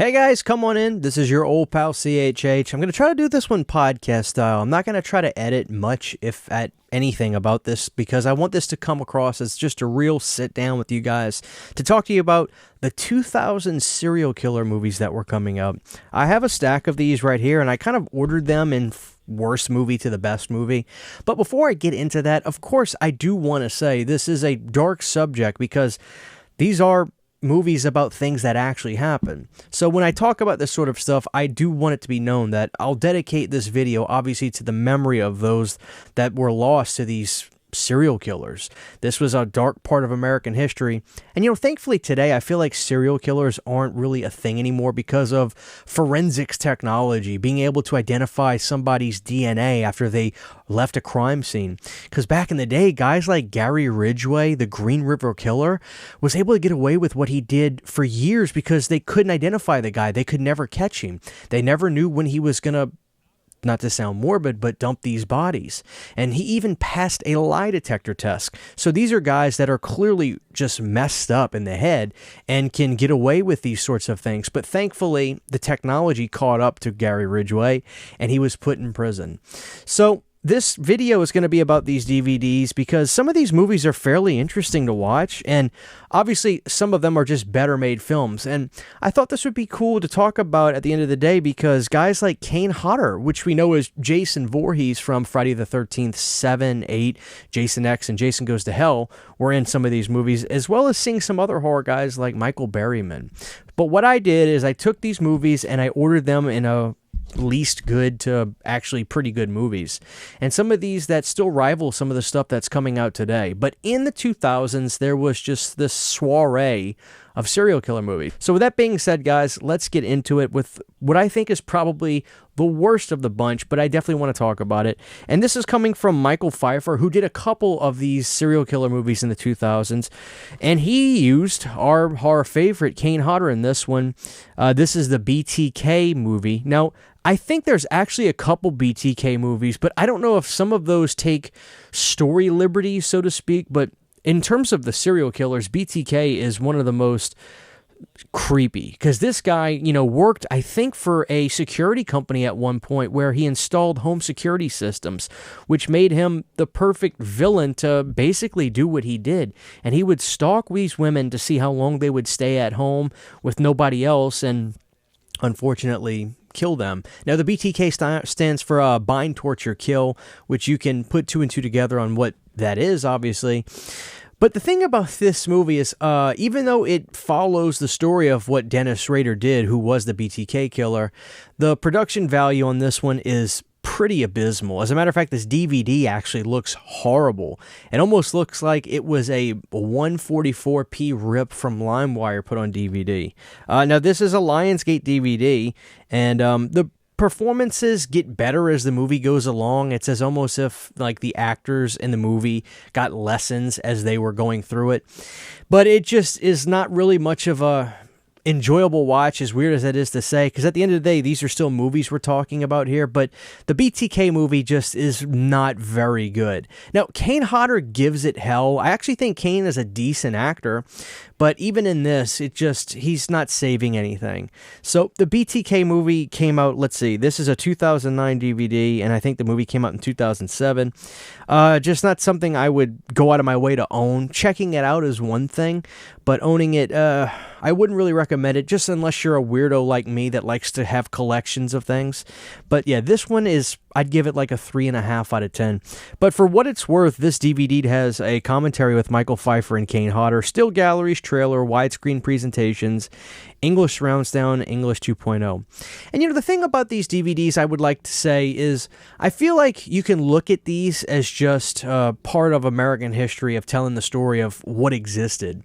Hey guys, come on in. This is your old pal CHH. I'm going to try to do this one podcast style. I'm not going to try to edit much, if at anything, about this because I want this to come across as just a real sit down with you guys to talk to you about the 2000 serial killer movies that were coming out. I have a stack of these right here and I kind of ordered them in worst movie to the best movie. But before I get into that, of course, I do want to say this is a dark subject because these are movies about things that actually happen. So when I talk about this sort of stuff, I do want it to be known that I'll dedicate this video obviously to the memory of those that were lost to these serial killers. This was a dark part of American history. And thankfully today I feel like serial killers aren't really a thing anymore because of forensics technology, being able to identify somebody's DNA after they left a crime scene. Because back in the day, guys like Gary Ridgway, the Green River Killer, was able to get away with what he did for years because they couldn't identify the guy. They could never catch him. They never knew when he was going to, not to sound morbid, but dump these bodies. And he even passed a lie detector test. So these are guys that are clearly just messed up in the head and can get away with these sorts of things. But thankfully, the technology caught up to Gary Ridgway and he was put in prison. So this video is going to be about these DVDs because some of these movies are fairly interesting to watch, and obviously some of them are just better made films. And I thought this would be cool to talk about at the end of the day because guys like Kane Hodder, which we know is Jason Voorhees from Friday the 13th, 7, 8, Jason X, and Jason Goes to Hell, were in some of these movies, as well as seeing some other horror guys like Michael Berryman. But what I did is I took these movies and I ordered them in a least good to actually pretty good movies, and some of these that still rival some of the stuff that's coming out today. But in the 2000s there was just this soiree of serial killer movies. So with that being said, guys, let's get into it with what I think is probably the worst of the bunch, but I definitely want to talk about it. And this is coming from Michael Pfeiffer, who did a couple of these serial killer movies in the 2000s, and he used our favorite Kane Hodder in this one. This is the BTK movie. Now, I think there's actually a couple BTK movies, but I don't know if some of those take story liberties, so to speak. But in terms of the serial killers, BTK is one of the most creepy because this guy, worked, I think, for a security company at one point where he installed home security systems, which made him the perfect villain to basically do what he did. And he would stalk these women to see how long they would stay at home with nobody else and unfortunately kill them. Now, the BTK stands for bind, torture, kill, which you can put two and two together on what that is, obviously. But the thing about this movie is, even though it follows the story of what Dennis Rader did, who was the BTK killer, the production value on this one is pretty abysmal. As a matter of fact, this DVD actually looks horrible. It almost looks like it was a 144p rip from LimeWire put on DVD. Now, this is a Lionsgate DVD, and the performances get better as the movie goes along. It's as almost if like the actors in the movie got lessons as they were going through it. But it just is not really much of a enjoyable watch, as weird as that is to say, because at the end of the day, these are still movies we're talking about here, but the BTK movie just is not very good. Now, Kane Hodder gives it hell. I actually think Kane is a decent actor, but even in this, he's not saving anything. So the BTK movie came out, let's see, this is a 2009 DVD, and I think the movie came out in 2007. Just not something I would go out of my way to own. Checking it out is one thing, but owning it, I wouldn't really recommend it, just unless you're a weirdo like me that likes to have collections of things. But yeah, this one is, I'd give it like a 3.5 out of 10. But for what it's worth, this DVD has a commentary with Michael Pfeiffer and Kane Hodder, still galleries, trailer, widescreen presentations, English surround sound, English 2.0. And the thing about these DVDs I would like to say is I feel like you can look at these as just part of American history of telling the story of what existed.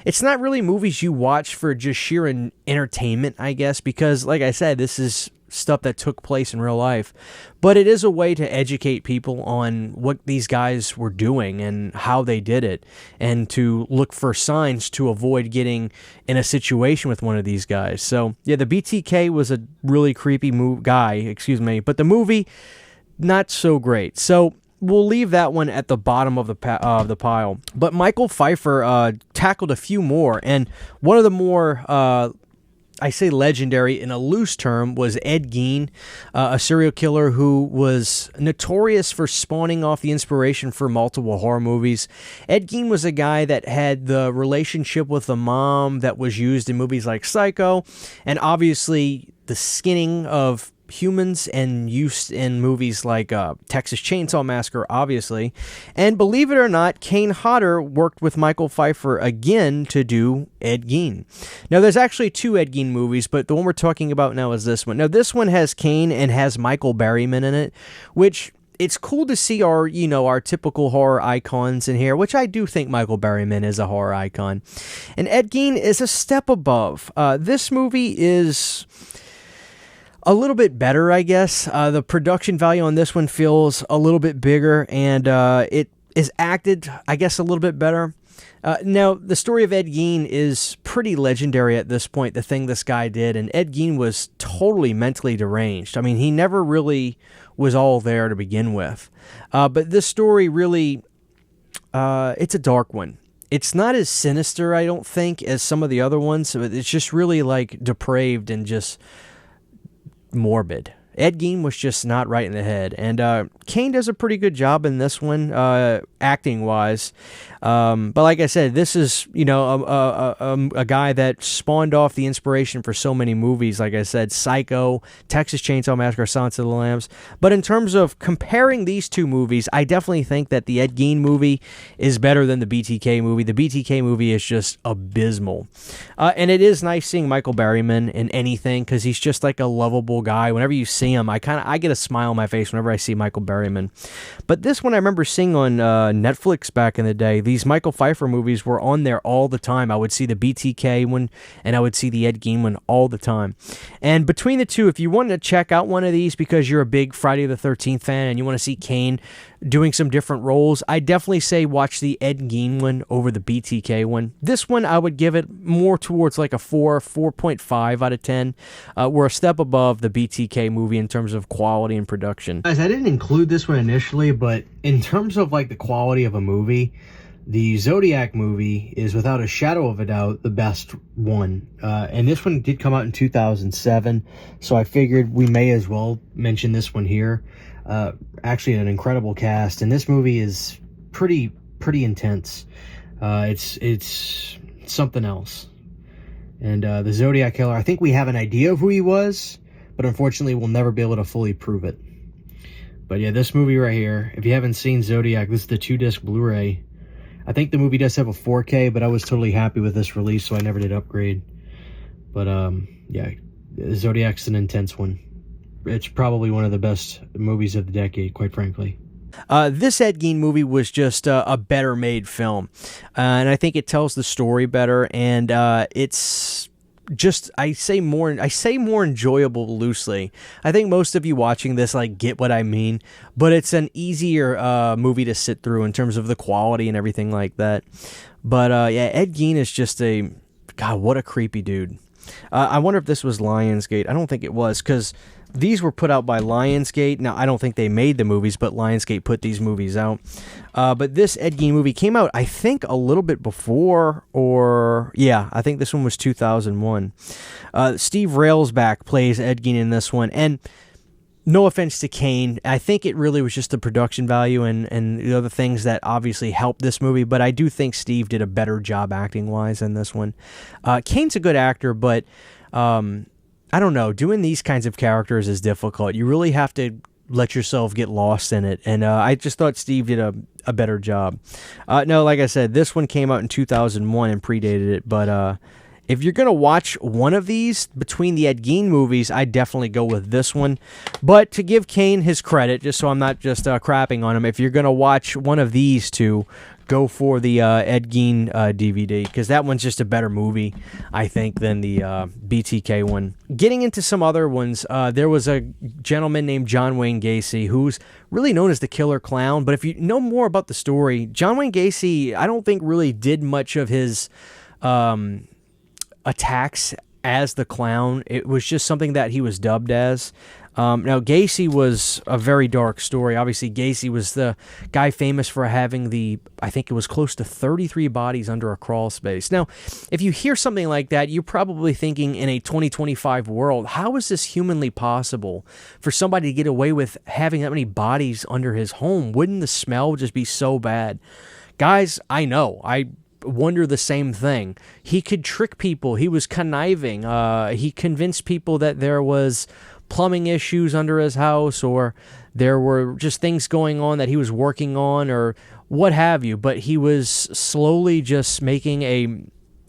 It's not really movies you watch for just sheer entertainment, I guess, because like I said, this is stuff that took place in real life, but it is a way to educate people on what these guys were doing and how they did it, and to look for signs to avoid getting in a situation with one of these guys. So yeah, the BTK was a really creepy guy, but the movie, not so great. So we'll leave that one at the bottom of the pile. But Michael Pfeiffer tackled a few more, and one of the more I say legendary in a loose term, was Ed Gein, a serial killer who was notorious for spawning off the inspiration for multiple horror movies. Ed Gein was a guy that had the relationship with the mom that was used in movies like Psycho, and obviously the skinning of humans and used in movies like Texas Chainsaw Massacre, obviously. And believe it or not, Kane Hodder worked with Michael Pfeiffer again to do Ed Gein. Now, there's actually 2 Ed Gein movies, but the one we're talking about now is this one. Now, this one has Kane and has Michael Berryman in it, which it's cool to see our typical horror icons in here, which I do think Michael Berryman is a horror icon. And Ed Gein is a step above. This movie is a little bit better, I guess. The production value on this one feels a little bit bigger, and it is acted, I guess, a little bit better. Now, the story of Ed Gein is pretty legendary at this point, the thing this guy did, and Ed Gein was totally mentally deranged. I mean, he never really was all there to begin with. But this story really, it's a dark one. It's not as sinister, I don't think, as some of the other ones. It's just really, like, depraved and just morbid. Ed Gein was just not right in the head, and Kane does a pretty good job in this one, acting wise. But like I said, this is a guy that spawned off the inspiration for so many movies. Like I said, Psycho, Texas Chainsaw Massacre, Silence of the Lambs. But in terms of comparing these 2 movies, I definitely think that the Ed Gein movie is better than the BTK movie. The BTK movie is just abysmal, and it is nice seeing Michael Berryman in anything because he's just like a lovable guy. Whenever you see him, I get a smile on my face whenever I see Michael Berryman. But this one I remember seeing on Netflix back in the day. These Michael Pfeiffer movies were on there all the time. I would see the BTK one and I would see the Ed Gein one all the time. And between the 2, if you want to check out one of these because you're a big Friday the 13th fan and you want to see Kane doing some different roles, I definitely say watch the Ed Gein one over the BTK one. This one I would give it more towards like a 4.5 out of 10. We're a step above the BTK movie in terms of quality and production. Guys, I didn't include this one initially, but in terms of like the quality of a movie, the Zodiac movie is without a shadow of a doubt the best one. And this one did come out in 2007, so I figured we may as well mention this one here. Actually, an incredible cast, and this movie is pretty intense. It's something else. And the Zodiac Killer, I think we have an idea of who he was, but unfortunately we'll never be able to fully prove it. But yeah, this movie right here, if you haven't seen Zodiac, this is the 2-disc Blu-ray. I think the movie does have a 4K, but I was totally happy with this release, so I never did upgrade. But yeah, Zodiac's an intense one. It's probably one of the best movies of the decade, quite frankly. This Ed Gein movie was just a better made film, and I think it tells the story better, and it's just I say more enjoyable loosely. I think most of you watching this like get what I mean, but it's an easier movie to sit through in terms of the quality and everything like that. But yeah, Ed Gein is just God, what a creepy dude. I wonder if this was Lionsgate. I don't think it was, because these were put out by Lionsgate. Now, I don't think they made the movies, but Lionsgate put these movies out. But this Ed Gein movie came out, I think, a little bit before, I think this one was 2001. Steve Railsback plays Ed Gein in this one, and no offense to Kane, I think it really was just the production value and the other things that obviously helped this movie, but I do think Steve did a better job acting-wise in this one. Kane's a good actor, but I don't know, doing these kinds of characters is difficult. You really have to let yourself get lost in it, and I just thought Steve did a better job. No, like I said, this one came out in 2001 and predated it, but if you're going to watch one of these between the Ed Gein movies, I'd definitely go with this one. But to give Kane his credit, just so I'm not just crapping on him, if you're going to watch one of these two, go for the Ed Gein DVD, because that one's just a better movie, I think, than the BTK one. Getting into some other ones, there was a gentleman named John Wayne Gacy, who's really known as the Killer Clown. But if you know more about the story, John Wayne Gacy, I don't think really did much of his attacks as the clown. It was just something that he was dubbed as. Now, Gacy was a very dark story. Obviously, Gacy was the guy famous for having I think it was close to 33 bodies under a crawl space. Now, if you hear something like that, you're probably thinking in a 2025 world, how is this humanly possible for somebody to get away with having that many bodies under his home? Wouldn't the smell just be so bad? Guys, I know. I wonder the same thing. He could trick people. He was conniving. He convinced people that there was plumbing issues under his house, or there were just things going on that he was working on, or what have you, but he was slowly just making a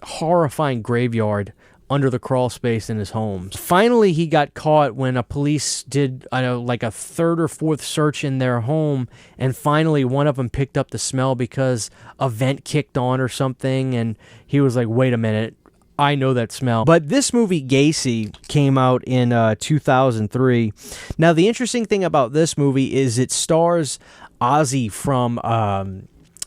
horrifying graveyard under the crawl space in his home. Finally, he got caught when a police did like a third or fourth search in their home, and finally one of them picked up the smell because a vent kicked on or something, and he was like, wait a minute, I know that smell. But this movie, Gacy, came out in 2003. Now, the interesting thing about this movie is it stars Ozzy from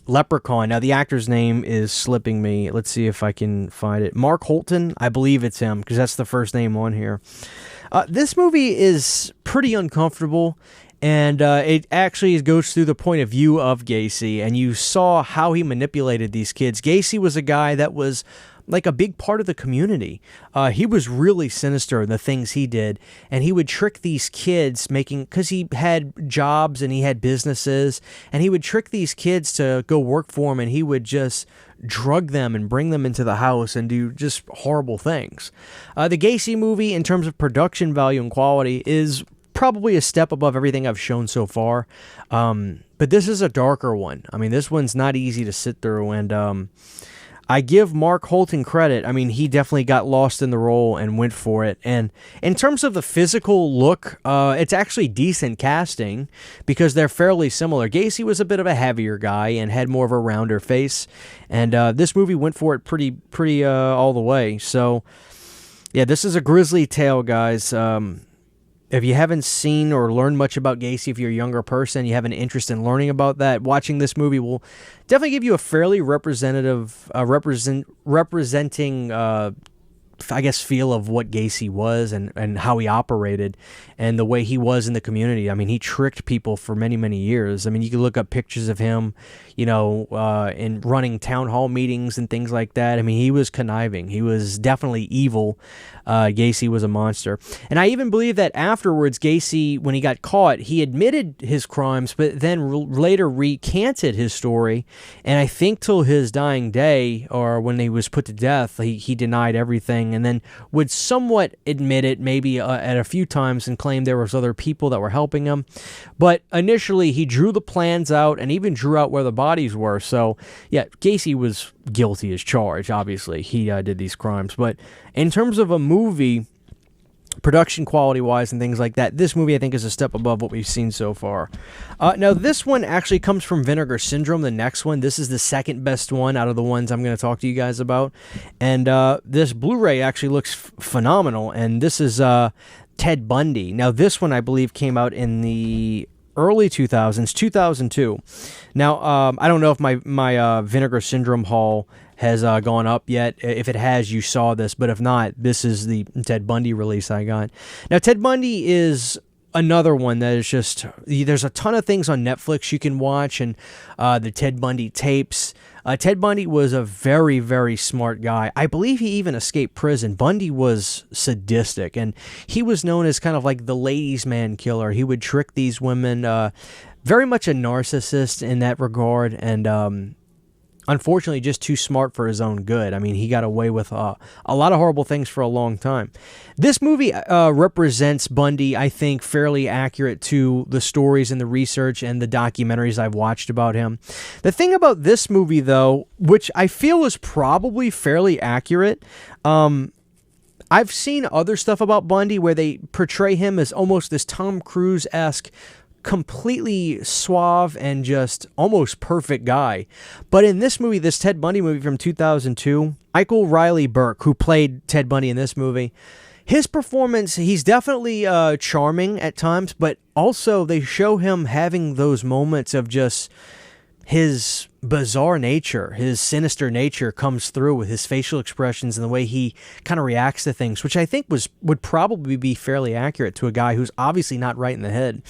Leprechaun. Now, the actor's name is slipping me. Let's see if I can find it. Mark Holton, I believe it's him, because that's the first name on here. This movie is pretty uncomfortable, and it actually goes through the point of view of Gacy, and you saw how he manipulated these kids. Gacy was a guy that was like a big part of the community. He was really sinister in the things he did, and he would trick these kids, because he had jobs and he had businesses, and he would trick these kids to go work for him, and he would just drug them and bring them into the house and do just horrible things. The Gacy movie, in terms of production value and quality, is probably a step above everything I've shown so far, but this is a darker one. I mean, this one's not easy to sit through, and I give Mark Holton credit. I mean, he definitely got lost in the role and went for it. And in terms of the physical look, it's actually decent casting because they're fairly similar. Gacy was a bit of a heavier guy and had more of a rounder face. And this movie went for it pretty all the way. So, yeah, this is a grisly tale, guys. If you haven't seen or learned much about Gacy, if you're a younger person, you have an interest in learning about that, watching this movie will definitely give you a fairly representative, representing, I guess, feel of what Gacy was and how he operated and the way he was in the community. I mean, he tricked people for many, many years. I mean, you can look up pictures of him, in running town hall meetings and things like that. I mean, he was conniving. He was definitely evil. Gacy was a monster. And I even believe that afterwards, Gacy, when he got caught, he admitted his crimes, but then later recanted his story. And I think till his dying day, or when he was put to death, he denied everything, and then would somewhat admit it maybe at a few times and claim there was other people that were helping him. But initially, he drew the plans out and even drew out where the bodies were. So, yeah, Gacy was guilty as charged, obviously. He did these crimes. But in terms of a movie, production quality-wise and things like that, this movie, I think, is a step above what we've seen so far. Now, this one actually comes from Vinegar Syndrome, the next one. This is the second best one out of the ones I'm going to talk to you guys about. And this Blu-ray actually looks phenomenal, and this is Ted Bundy. Now, this one, I believe, came out in the early 2000s, 2002. Now, I don't know if my Vinegar Syndrome haul has gone up yet. If it has, you saw this, but if not, this is the Ted Bundy release I got. Now, Ted Bundy is another one that is just, there's a ton of things on Netflix you can watch, and the Ted Bundy tapes. Ted Bundy was a very, very smart guy. I believe he even escaped prison. Bundy was sadistic, and he was known as kind of like the ladies' man killer. He would trick these women, very much a narcissist in that regard, and unfortunately just too smart for his own good. I mean, he got away with a lot of horrible things for a long time. This movie represents Bundy, I think, fairly accurate to the stories and the research and the documentaries I've watched about him. The thing about this movie, though, which I feel is probably fairly accurate, I've seen other stuff about Bundy where they portray him as almost this Tom Cruise-esque, completely suave and just almost perfect guy. But in this movie, this Ted Bundy movie from 2002, Michael Riley Burke, who played Ted Bundy in this movie, his performance, he's definitely charming at times, but also they show him having those moments of just his bizarre nature, his sinister nature comes through with his facial expressions and the way he kind of reacts to things, which I think would probably be fairly accurate to a guy who's obviously not right in the head.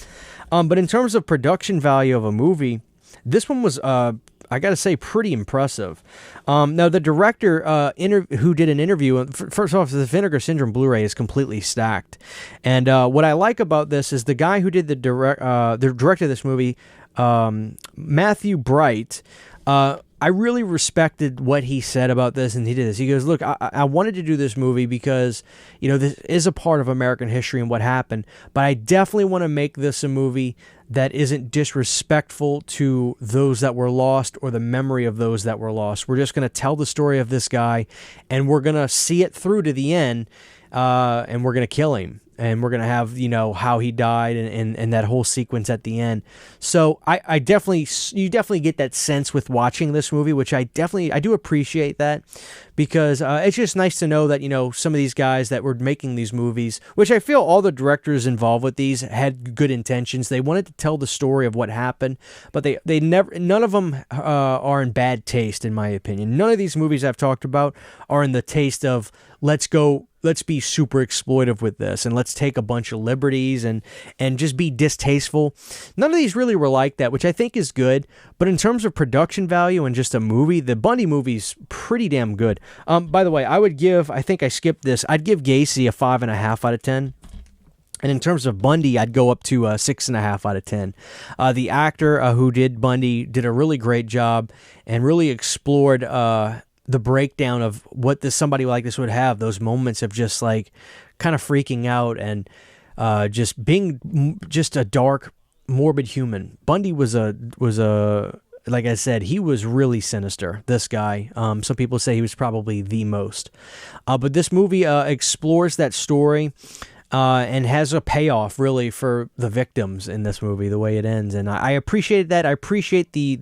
But in terms of production value of a movie, this one was, I got to say, pretty impressive. Now, the director who did an interview, first off, the Vinegar Syndrome Blu-ray is completely stacked. And what I like about this is the guy who did the director of this movie, Matthew Bright, I really respected what he said about this, and he did this. He goes, look, I wanted to do this movie because, this is a part of American history and what happened, but I definitely want to make this a movie that isn't disrespectful to those that were lost or the memory of those that were lost. We're just going to tell the story of this guy, and we're going to see it through to the end, and we're going to kill him. And we're going to have, how he died and that whole sequence at the end. So you definitely get that sense with watching this movie, which I do appreciate that, because it's just nice to know that, some of these guys that were making these movies, which I feel all the directors involved with these had good intentions. They wanted to tell the story of what happened, but none of them are in bad taste, in my opinion. None of these movies I've talked about are in the taste of, let's be super exploitive with this and let's take a bunch of liberties and just be distasteful. None of these really were like that, which I think is good. But in terms of production value and just a movie, the Bundy movie's pretty damn good. By the way, I think I skipped this. I'd give Gacy a 5.5 out of 10. And in terms of Bundy, I'd go up to 6.5 out of 10. The actor who did Bundy did a really great job and really explored the breakdown of what somebody like this would have, those moments of just like kind of freaking out and just being just a dark, morbid human. Bundy was a like I said, he was really sinister, this guy. Some people say he was probably the most. But this movie explores that story and has a payoff, really, for the victims in this movie, the way it ends. And I appreciate that. I appreciate the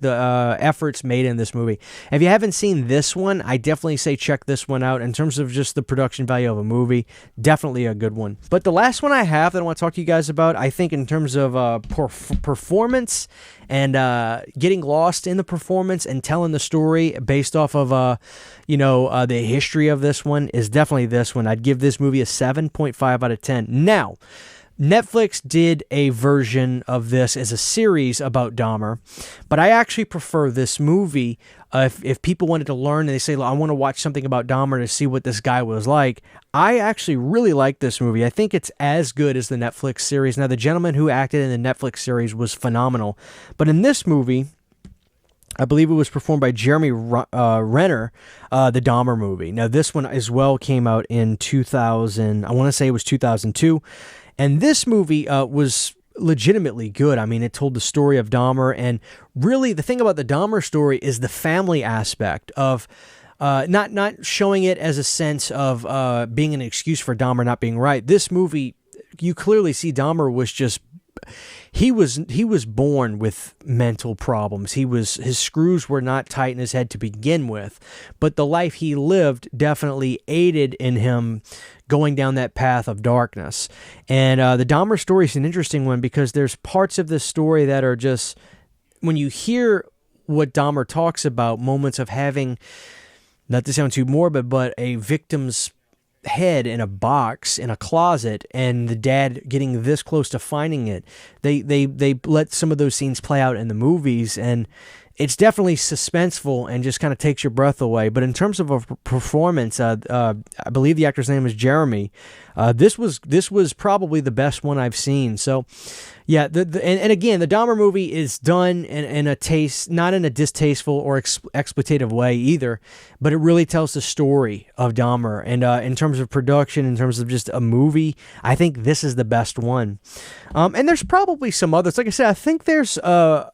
efforts made in this movie. If you haven't seen this one, I definitely say check this one out. In terms of just the production value of a movie, definitely a good one. But the last one I have that I want to talk to you guys about, I think in terms of performance and getting lost in the performance and telling the story based off of the history of this one, is definitely this one. I'd give this movie a 7.5 out of 10. Now, Netflix did a version of this as a series about Dahmer, but I actually prefer this movie. If people wanted to learn and they say, I want to watch something about Dahmer to see what this guy was like, I actually really like this movie. I think it's as good as the Netflix series. Now, the gentleman who acted in the Netflix series was phenomenal, but in this movie, I believe it was performed by Jeremy Renner, the Dahmer movie. Now, this one as well came out in 2000. I want to say it was 2002. And this movie was legitimately good. I mean, it told the story of Dahmer. And really, the thing about the Dahmer story is the family aspect of not showing it as a sense of being an excuse for Dahmer not being right. This movie, you clearly see Dahmer was just... He was born with mental problems. His screws were not tight in his head to begin with, but the life he lived definitely aided in him going down that path of darkness. And the Dahmer story is an interesting one because there's parts of this story that are just, when you hear what Dahmer talks about, moments of having, not to sound too morbid, but a victim's head in a box in a closet and the dad getting this close to finding it. They let some of those scenes play out in the movies, and it's definitely suspenseful and just kind of takes your breath away. But in terms of a performance, I believe the actor's name is Jeremy. This was probably the best one I've seen. So yeah, and again, the Dahmer movie is done in a taste, not in a distasteful or exploitative way either, but it really tells the story of Dahmer. And in terms of production, in terms of just a movie, I think this is the best one. And there's probably some others. Like I said, I think there's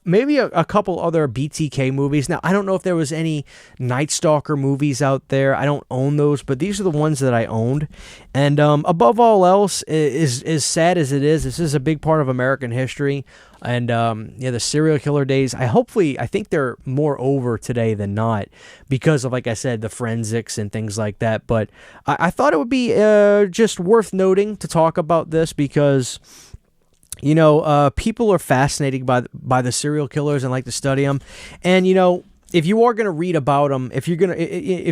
maybe a couple other BTK movies. Now, I don't know if there was any Night Stalker movies out there. I don't own those, but these are the ones that I owned. And above all else, as sad as it is, this is a big part of American history. And the serial killer days, I think they're more over today than not because of, like I said, the forensics and things like that. But I thought it would be just worth noting to talk about this because people are fascinated by the serial killers and like to study them. And, if you are going to read about them, if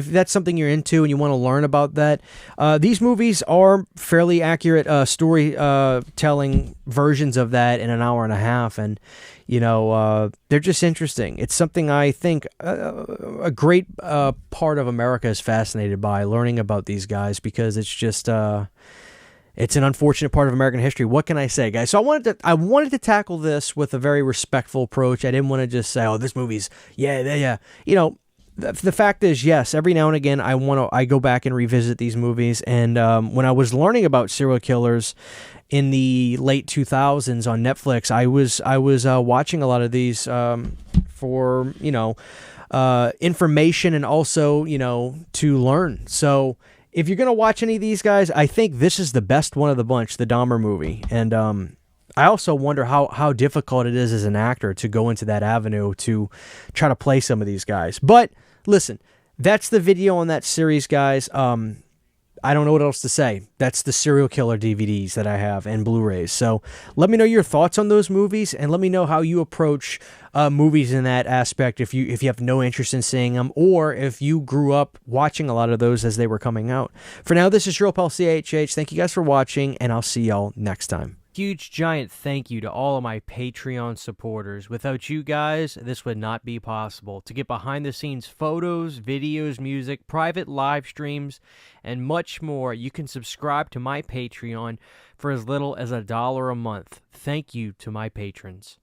that's something you're into and you want to learn about that, these movies are fairly accurate storytelling versions of that in an hour and a half. And, they're just interesting. It's something I think a great part of America is fascinated by, learning about these guys, because it's just... it's an unfortunate part of American history. What can I say, guys? So I wanted to tackle this with a very respectful approach. I didn't want to just say, "Oh, this movie's yeah." The fact is, yes, every now and again I go back and revisit these movies. And when I was learning about serial killers in the late 2000s on Netflix, I was watching a lot of these for information and also to learn. So. If you're going to watch any of these guys, I think this is the best one of the bunch, the Dahmer movie. And I also wonder how difficult it is as an actor to go into that avenue to try to play some of these guys. But listen, that's the video on that series, guys. I don't know what else to say. That's the serial killer DVDs that I have and Blu-rays. So let me know your thoughts on those movies, and let me know how you approach movies in that aspect. If you have no interest in seeing them, or if you grew up watching a lot of those as they were coming out. For now, this is your old pal CHH. Thank you guys for watching, and I'll see y'all next time. Huge giant thank you to all of my Patreon supporters. Without you guys, this would not be possible. To get behind the scenes photos, videos, music, private live streams, and much more, you can subscribe to my Patreon for as little as $1 a month. Thank you to my patrons.